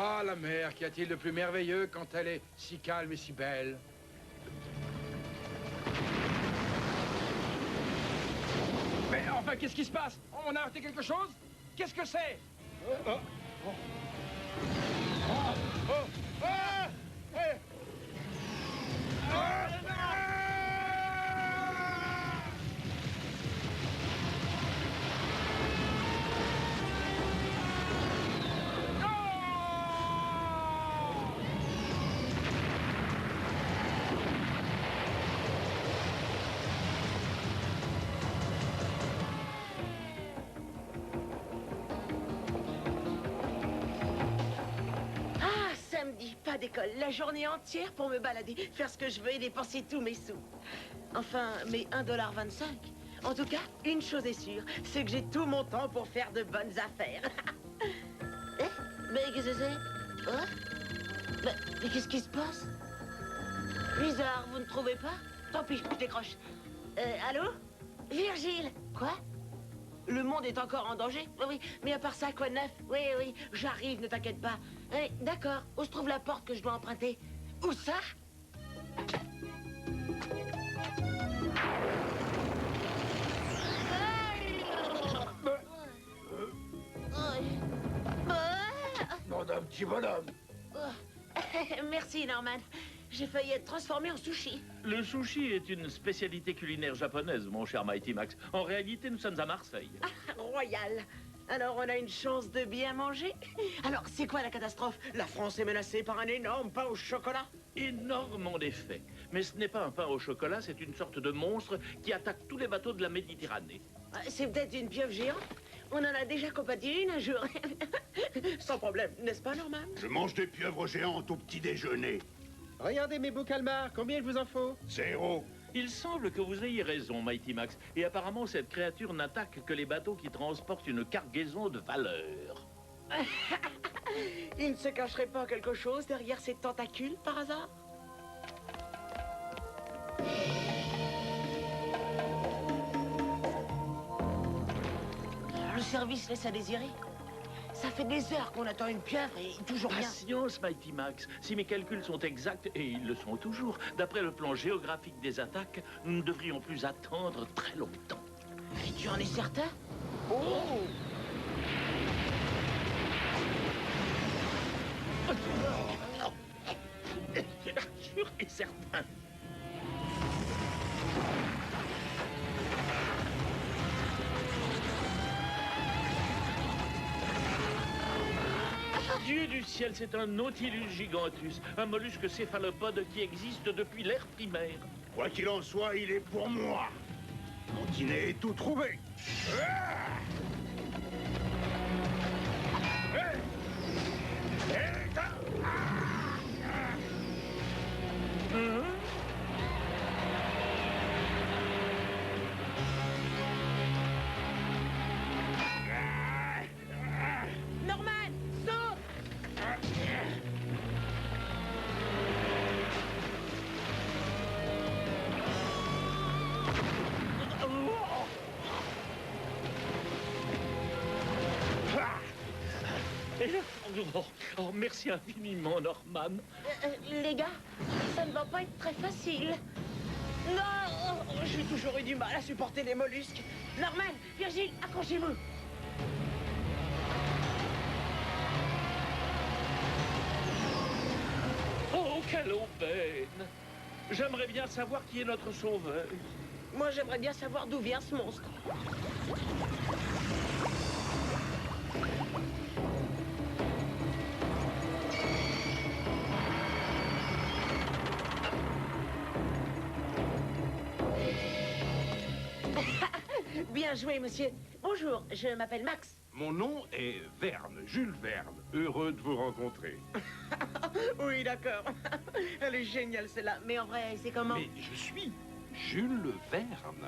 Ah, la mer, qu'y a-t-il de plus merveilleux quand elle est si calme et si belle? Mais enfin, qu'est-ce qui se passe? On a arrêté quelque chose? Qu'est-ce que c'est? Ah, samedi, pas d'école. La journée entière pour me balader, faire ce que je veux et dépenser tous mes sous. Enfin, mes 1,25 $. En tout cas, une chose est sûre, c'est que j'ai tout mon temps pour faire de bonnes affaires. Mais qu'est-ce que c'est? Hein? Mais qu'est-ce qui se passe? Bizarre, vous ne trouvez pas? Tant pis, je décroche. Allô? Virgile? Quoi? Le monde est encore en danger? Oui, oui. Mais à part ça, quoi de neuf? Oui, oui, j'arrive, ne t'inquiète pas. Oui, d'accord. Où se trouve la porte que je dois emprunter? Où ça? Mon petit bonhomme. Merci, Norman. J'ai failli être transformé en sushi. Le sushi est une spécialité culinaire japonaise, mon cher Mighty Max. En réalité, nous sommes à Marseille. Royal. Alors, on a une chance de bien manger. Alors, c'est quoi la catastrophe? La France est menacée par un énorme pain au chocolat. Énorme en effet. Mais ce n'est pas un pain au chocolat, c'est une sorte de monstre qui attaque tous les bateaux de la Méditerranée. C'est peut-être une pieuvre géante. On en a déjà combattu une un jour. Sans problème, n'est-ce pas, Norman? Je mange des pieuvres géantes au petit déjeuner. Regardez mes beaux calmars, combien il vous en faut? 0. Il semble que vous ayez raison, Mighty Max. Et apparemment, cette créature n'attaque que les bateaux qui transportent une cargaison de valeur. Il ne se cacherait pas quelque chose derrière ces tentacules, par hasard? Le service laisse à désirer. Ça fait des heures qu'on attend une pieuvre et toujours rien. Patience, Mighty Max. Si mes calculs sont exacts, et ils le sont toujours, d'après le plan géographique des attaques, nous ne devrions plus attendre très longtemps. Et tu en es certain? Oh! Sûr et certain. Dieu du ciel, c'est un Nautilus gigantus, un mollusque céphalopode qui existe depuis l'ère primaire. Quoi qu'il en soit, il est pour moi. Mon dîner est tout trouvé. Norman, saute! Oh, merci infiniment, Norman. Les gars, ça ne va pas être très facile. Non, j'ai toujours eu du mal à supporter les mollusques. Norman, Virgile, accrochez-vous. Oh, quelle aubaine! J'aimerais bien savoir qui est notre sauveur. Moi, j'aimerais bien savoir d'où vient ce monstre. Bien joué, monsieur. Bonjour, je m'appelle Max. Mon nom est Verne, Jules Verne. Heureux de vous rencontrer. Oui, d'accord. Elle est géniale, celle-là. Mais en vrai, c'est comment? Mais je suis Jules Verne.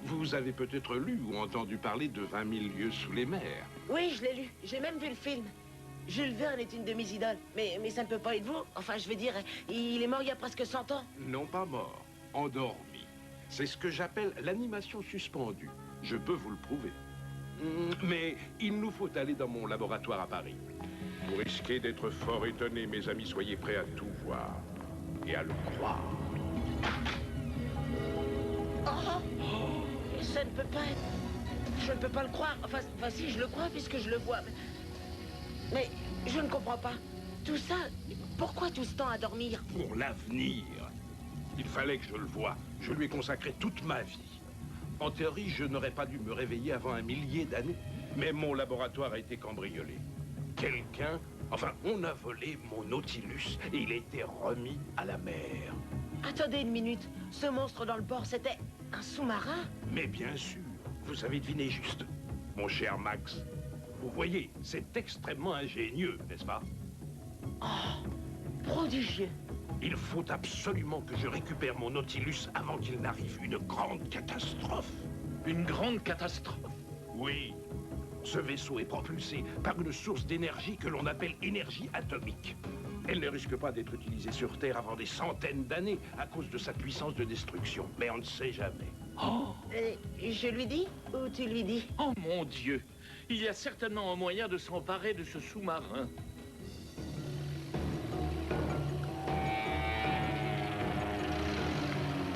Vous avez peut-être lu ou entendu parler de 20 000 lieues sous les mers. Oui, je l'ai lu. J'ai même vu le film. Jules Verne est une de mes idoles. Mais ça ne peut pas être vous. Enfin, je veux dire, il est mort il y a presque 100 ans. Non pas mort, endormi. C'est ce que j'appelle l'animation suspendue. Je peux vous le prouver. Mais il nous faut aller dans mon laboratoire à Paris. Vous risquez d'être fort étonnés, mes amis. Soyez prêts à tout voir et à le croire. Oh, ça ne peut pas être... Je ne peux pas le croire. Enfin, si, je le crois puisque je le vois. Mais je ne comprends pas. Tout ça, pourquoi tout ce temps à dormir? Pour l'avenir. Il fallait que je le voie. Je lui ai consacré toute ma vie. En théorie, je n'aurais pas dû me réveiller avant 1 millier d'années. Mais mon laboratoire a été cambriolé. Quelqu'un... Enfin, on a volé mon Nautilus et il a été remis à la mer. Attendez une minute. Ce monstre dans le port, c'était un sous-marin? Mais bien sûr, vous avez deviné juste. Mon cher Max, vous voyez, c'est extrêmement ingénieux, n'est-ce pas? Oh, prodigieux. Il faut absolument que je récupère mon Nautilus avant qu'il n'arrive une grande catastrophe. Une grande catastrophe? Oui. Ce vaisseau est propulsé par une source d'énergie que l'on appelle énergie atomique. Elle ne risque pas d'être utilisée sur Terre avant des centaines d'années à cause de sa puissance de destruction. Mais on ne sait jamais. Oh! Je lui dis ou tu lui dis? Oh mon Dieu! Il y a certainement un moyen de s'emparer de ce sous-marin.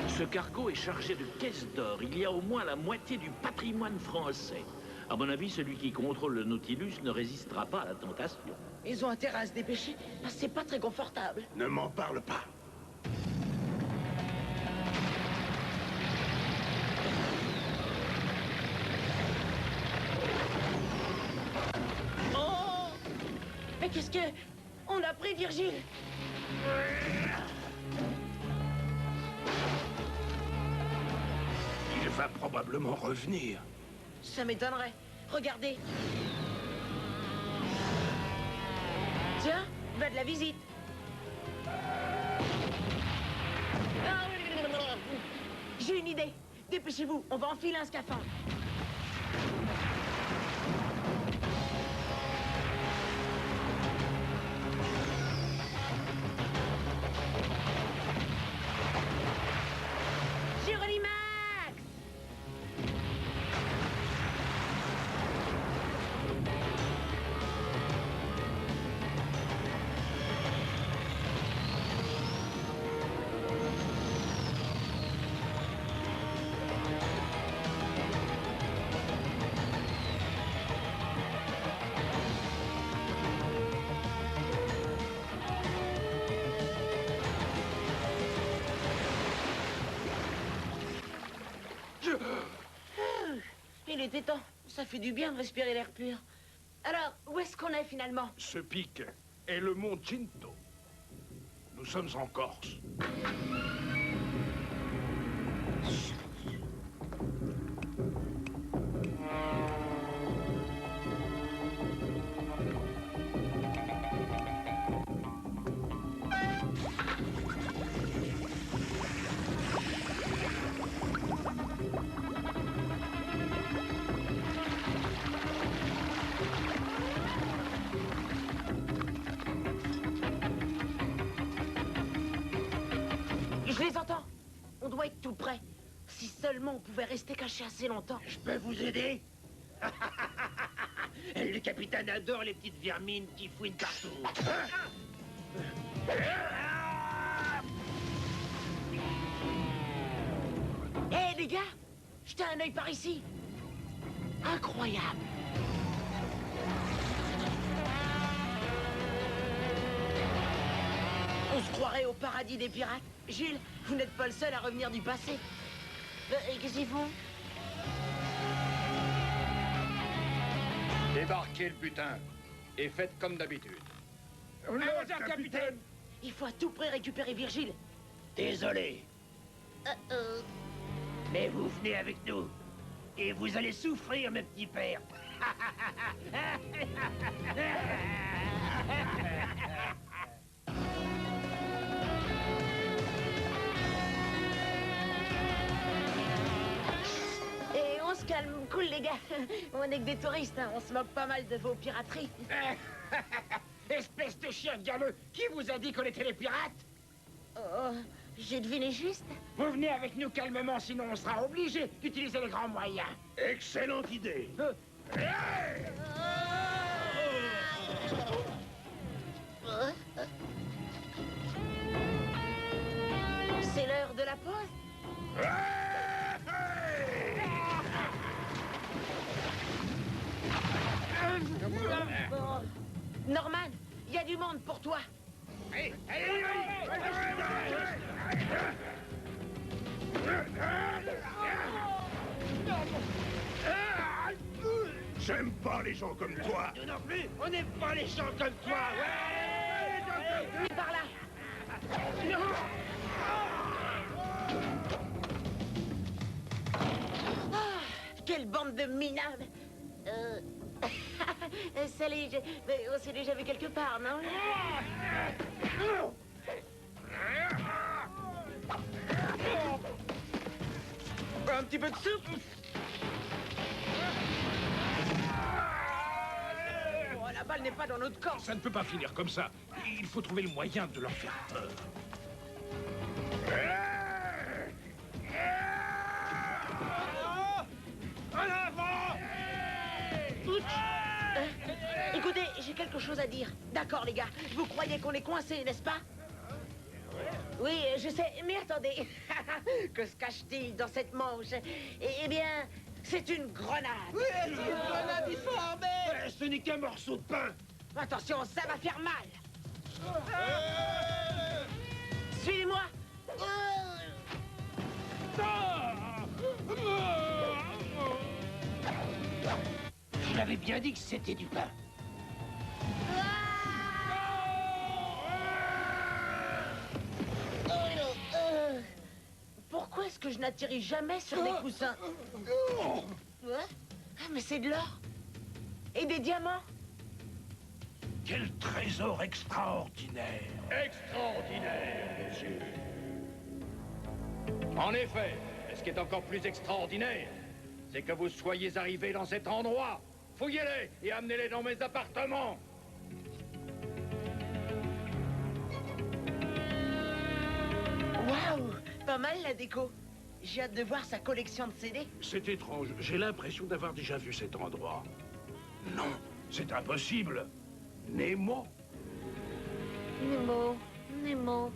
Ce cargo est chargé de caisses d'or. Il y a au moins la moitié du patrimoine français. À mon avis, celui qui contrôle le Nautilus ne résistera pas à la tentation. Ils ont intérêt à se dépêcher, parce que c'est pas très confortable. Ne m'en parle pas. Oh! Mais qu'est-ce que... On a pris Virgile! Il va probablement revenir. Ça m'étonnerait. Regardez. Tiens, va de la visite. J'ai une idée. Dépêchez-vous, on va enfiler un scaphandre. Max! Il était temps. Ça fait du bien de respirer l'air pur. Alors, où est-ce qu'on est finalement? Ce pic est le mont Cinto. Nous sommes en Corse. Je les entends. On doit être tout près. Si seulement on pouvait rester caché assez longtemps. Je peux vous aider? Le capitaine adore les petites vermines qui fouinent partout. Hé, les gars! Jetez un œil par ici. Incroyable. On se croirait au paradis des pirates. Jules, vous n'êtes pas le seul à revenir du passé. Et qu'est-ce qu'ils font? Débarquez le butin. Et faites comme d'habitude. Capitaine! Il faut à tout prix récupérer Virgile. Désolé, mais vous venez avec nous. Et vous allez souffrir, mes petits pères. Et on se calme, cool les gars. On est que des touristes, hein. On se moque pas mal de vos pirateries. Espèce de chien galeux, qui vous a dit qu'on était les pirates? Oh, j'ai deviné juste. Vous venez avec nous calmement, sinon on sera obligé d'utiliser les grands moyens. Excellente idée. C'est l'heure de la pause. Norman, il y a du monde pour toi. J'aime pas les gens comme toi. Nous non plus, on n'aime pas les gens comme toi. Par là. Ah, quelle bande de minables. Salut, on s'est déjà vu quelque part, non? Un petit peu de soupe. Oh, la balle n'est pas dans notre camp. Ça ne peut pas finir comme ça. Il faut trouver le moyen de leur faire peur. Écoutez, j'ai quelque chose à dire. D'accord, les gars. Vous croyez qu'on est coincés, n'est-ce pas? Oui, je sais. Mais attendez. Que se cache-t-il dans cette manche? Eh bien, c'est une grenade. Oui, c'est une grenade difformée. Ce n'est qu'un morceau de pain. Attention, ça va faire mal. Suivez-moi. Je l'avais bien dit que c'était du pain. Pourquoi est-ce que je n'atterris jamais sur des coussins? Ouais? Ah, mais c'est de l'or. Et des diamants. Quel trésor extraordinaire! Extraordinaire, monsieur. En effet, et ce qui est encore plus extraordinaire, c'est que vous soyez arrivés dans cet endroit. Fouillez-les et amenez-les dans mes appartements. Waouh! Pas mal la déco. J'ai hâte de voir sa collection de CD. C'est étrange. J'ai l'impression d'avoir déjà vu cet endroit. Non, c'est impossible. Nemo? Nemo, Nemo.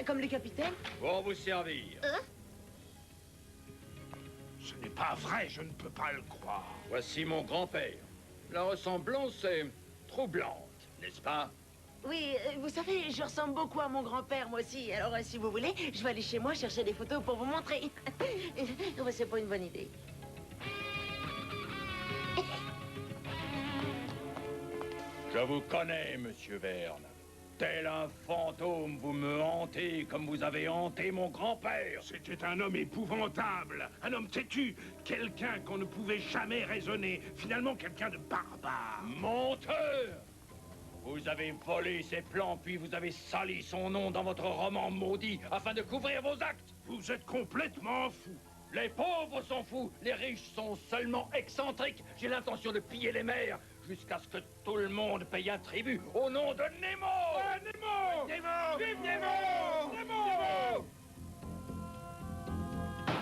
Comme le capitaine? Pour vous servir. Ce n'est pas vrai, je ne peux pas le croire. Voici mon grand-père. La ressemblance est troublante, n'est-ce pas? Oui, vous savez, je ressemble beaucoup à mon grand-père, moi aussi. Alors, si vous voulez, je vais aller chez moi chercher des photos pour vous montrer. C'est pas une bonne idée. Je vous connais, monsieur Verne. Tel un fantôme, vous me hantez comme vous avez hanté mon grand-père. C'était un homme épouvantable, un homme têtu, quelqu'un qu'on ne pouvait jamais raisonner, finalement quelqu'un de barbare. Menteur! Vous avez volé ses plans, puis vous avez sali son nom dans votre roman maudit afin de couvrir vos actes. Vous êtes complètement fou. Les pauvres sont fous, les riches sont seulement excentriques. J'ai l'intention de piller les mers jusqu'à ce que tout le monde paye un tribut au nom de Nemo. Nemo! Nemo! Vive Nemo! Nemo!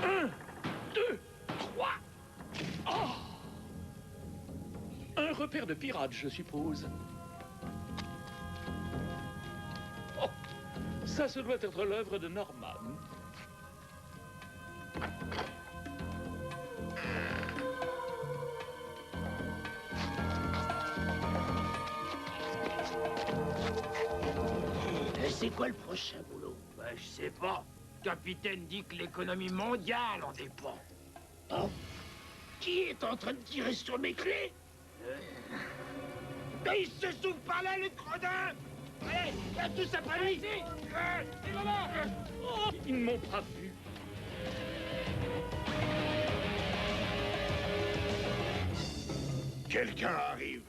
1, 2, 3. Oh! Un repère de pirates, je suppose. Oh, ça, ce doit être l'œuvre de Norman. C'est quoi le prochain boulot? Je sais pas. Le capitaine dit que l'économie mondiale en dépend. Oh. Qui est en train de tirer sur mes clés? Mais il se souffle par là, le gredin! Allez, viens tous après lui! Oh, ils ne m'ont pas vu. Quelqu'un arrive.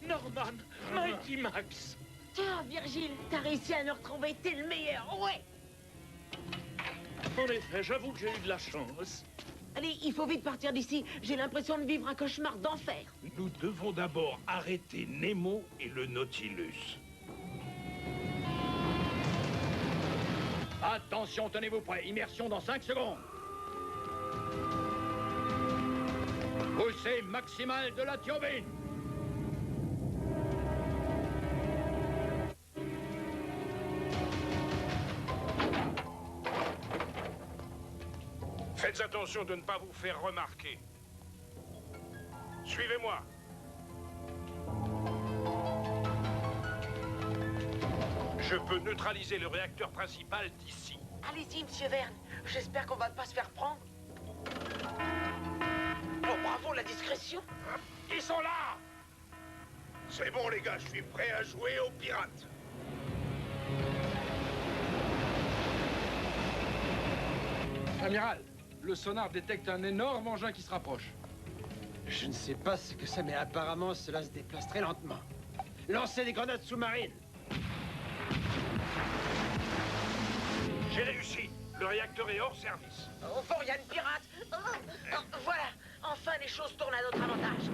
Norman, Mighty Max. Tiens, Virgile, t'as réussi à nous retrouver, t'es le meilleur, ouais! En effet, j'avoue que j'ai eu de la chance. Allez, il faut vite partir d'ici. J'ai l'impression de vivre un cauchemar d'enfer. Nous devons d'abord arrêter Nemo et le Nautilus. Attention, tenez-vous prêts. Immersion dans 5 secondes. Poussée maximale de la turbine. Faites attention de ne pas vous faire remarquer. Suivez-moi. Je peux neutraliser le réacteur principal d'ici. Allez-y, monsieur Verne. J'espère qu'on va pas se faire prendre. Oh, bravo, la discrétion. Ils sont là! C'est bon, les gars, je suis prêt à jouer aux pirates. Amiral, le sonar détecte un énorme engin qui se rapproche. Je ne sais pas ce que c'est, mais apparemment, cela se déplace très lentement. Lancez des grenades sous-marines. J'ai réussi. Le réacteur est hors service. Au fond, il y a une pirate. Voilà, enfin les choses tournent à notre avantage.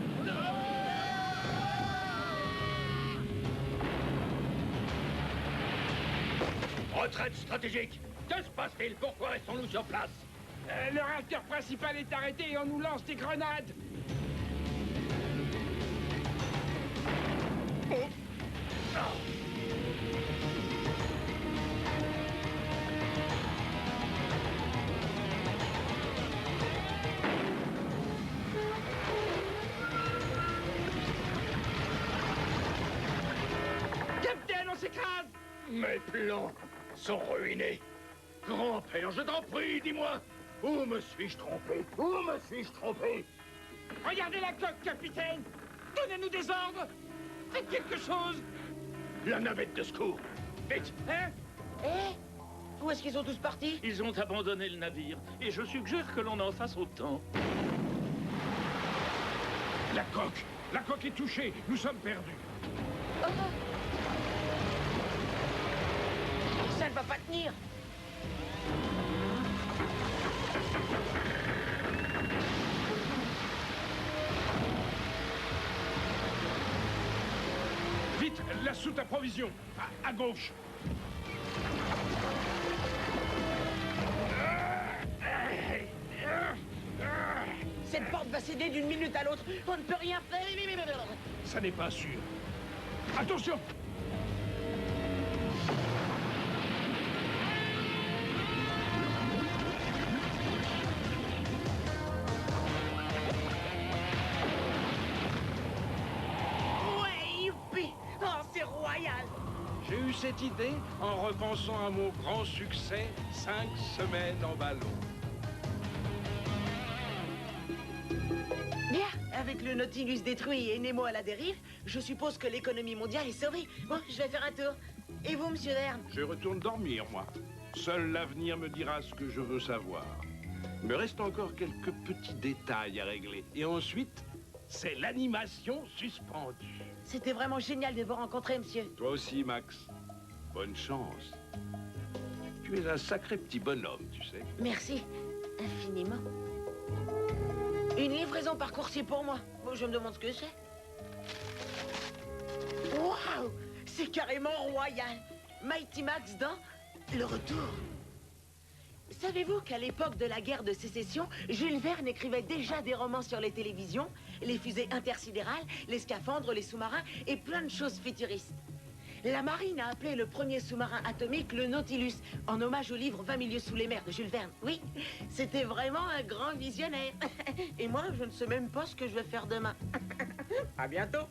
Retraite stratégique. Que se passe-t-il? Pourquoi restons-nous sur place? Le réacteur principal est arrêté et on nous lance des grenades. Capitaine, on s'écrase! Mes plans sont ruinés. Grand-père, je t'en prie, dis-moi. Où me suis-je trompé? Où me suis-je trompé? Regardez la coque, capitaine! Donnez-nous des ordres! Faites quelque chose! La navette de secours. Vite! Hein? Où est-ce qu'ils sont tous partis? Ils ont abandonné le navire, et je suggère que l'on en fasse autant. La coque est touchée. Nous sommes perdus. Ça ne va pas tenir. Vite, la soute à provision. À gauche. Cette porte va céder d'une minute à l'autre. On ne peut rien faire. Ça n'est pas sûr. Attention! Ouais, youpi! Oh, c'est royal! J'ai eu cette idée en repensant à mon grand succès, 5 semaines en ballon. Bien, avec le Nautilus détruit et Nemo à la dérive, je suppose que l'économie mondiale est sauvée. Bon, je vais faire un tour. Et vous, monsieur Verne? Je retourne dormir, moi. Seul l'avenir me dira ce que je veux savoir. Il me reste encore quelques petits détails à régler. Et ensuite, c'est l'animation suspendue. C'était vraiment génial de vous rencontrer, monsieur. Toi aussi, Max. Bonne chance. Tu es un sacré petit bonhomme, tu sais. Merci, infiniment. Une livraison par coursier pour moi. Bon, je me demande ce que c'est. Waouh! C'est carrément royal. Mighty Max dans Le Retour. Savez-vous qu'à l'époque de la guerre de sécession, Jules Verne écrivait déjà des romans sur les télévisions, les fusées intersidérales, les scaphandres, les sous-marins et plein de choses futuristes. La marine a appelé le premier sous-marin atomique le Nautilus, en hommage au livre 20 milieux sous les mers de Jules Verne. Oui, c'était vraiment un grand visionnaire. Et moi, je ne sais même pas ce que je vais faire demain. À bientôt.